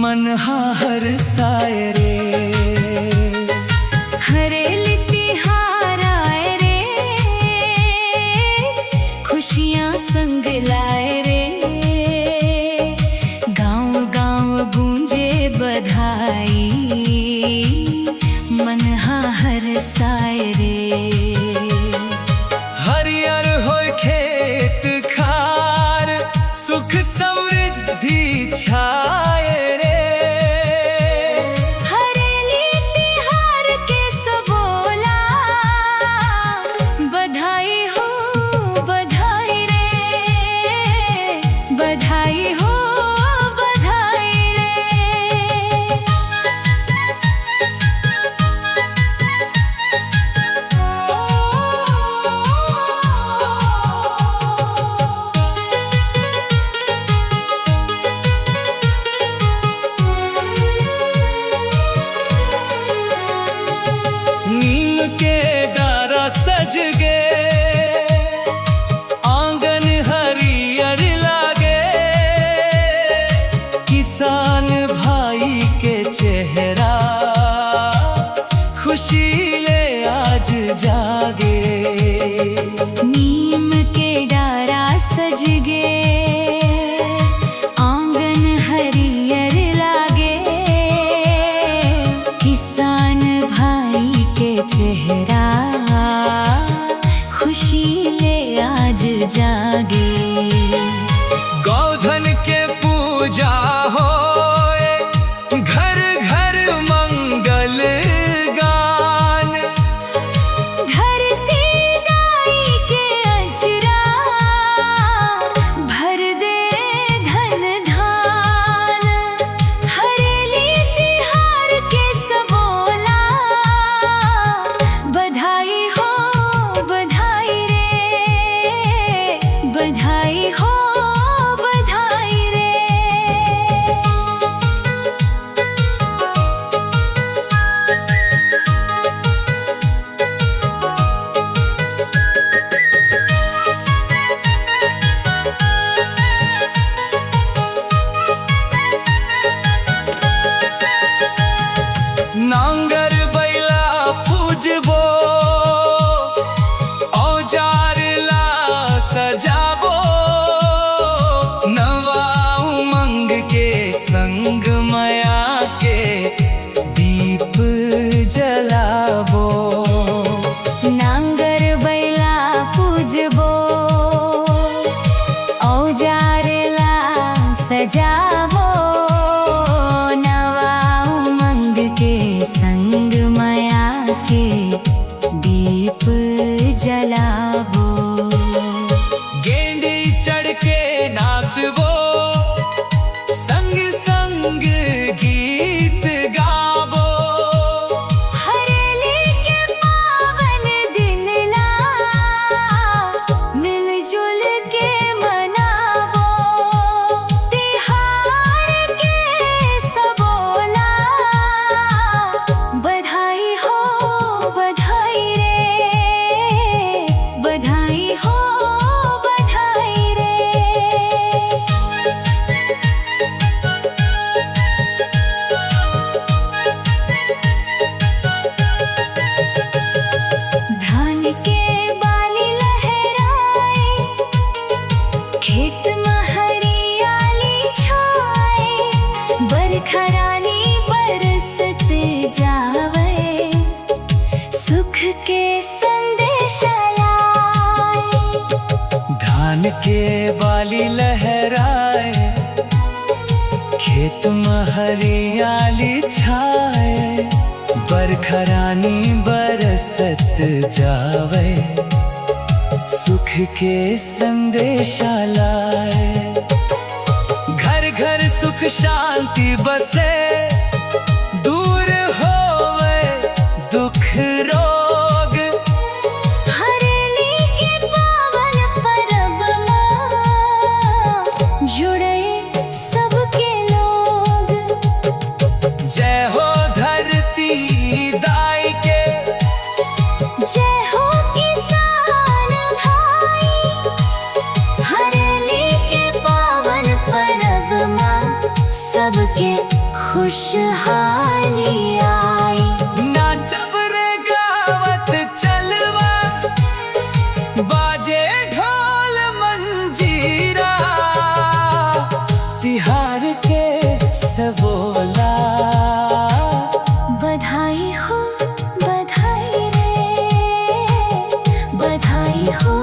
मन हर साए रे। हरेली तिहार आए रे, खुशियाँ संग लाए रे। गाँव गाँव गूंजे बधाई, मन हर साए रे। हरियर होय खेत खार, सुख समृद्धि छाए रे। हरेली तिहार के सबोला, बधाई हो बधाई रे, बधाई हो बधाई रे। नीम के डारा सज गे, आंगन हरियर लागे। किसान भाई के चेहरा, खुशी ले आज जागे। नीम के डारा सज गे, आंगन हरियर लागे। किसान भाई के चेहरा, खुशी ले आज जागे। गौधन के पूजा होए, घर घर मंगल गान। धरती गाई के अचरा, भर दे धन धान। हरेली तिहार के सबोला, बधाई हो बधाई रे, बधाई हो बधाई रे। नांगर बैला पूजबो, औजार ला सजाबो। नवा उमंग के संग माया के दीप जलाबो। नांगर बैला पूजबो, औजार ला सजाबो। नवा उमंग के संग माया के दीप जलाबो। गेंडी चढ़ के नाचबो, संग संग गीत गाबो। हरेली के पावन दिन ला, मिलजुल के मनाबो। तिहार के सबोला, बधाई हो बधाई रे, बधाई हो बधाई रे। धान के बाली लहराए, खेत में हरियाली छाए। बरखा रानी बरसत जावे, सुख के संदेश लाए। धान के बाली लहराए, खेत में हरियाली छाए। बरखा रानी बरसत जावे, सुख के संदेशा लाए। घर घर सुख शांति बसे, दूर होवे दुख रोग। हरेली के पावन परब में, जुड़े सबके लोग। जय हो धरती दाई के, जय हो किसान भाई। हरेली के पावन परब में, सबके खुशहाली आई। नाचब रे गावत चलवा, बाजे ढोल मंजीरा, तिहार के सबोला। बधाई हो बधाई रे, बधाई हो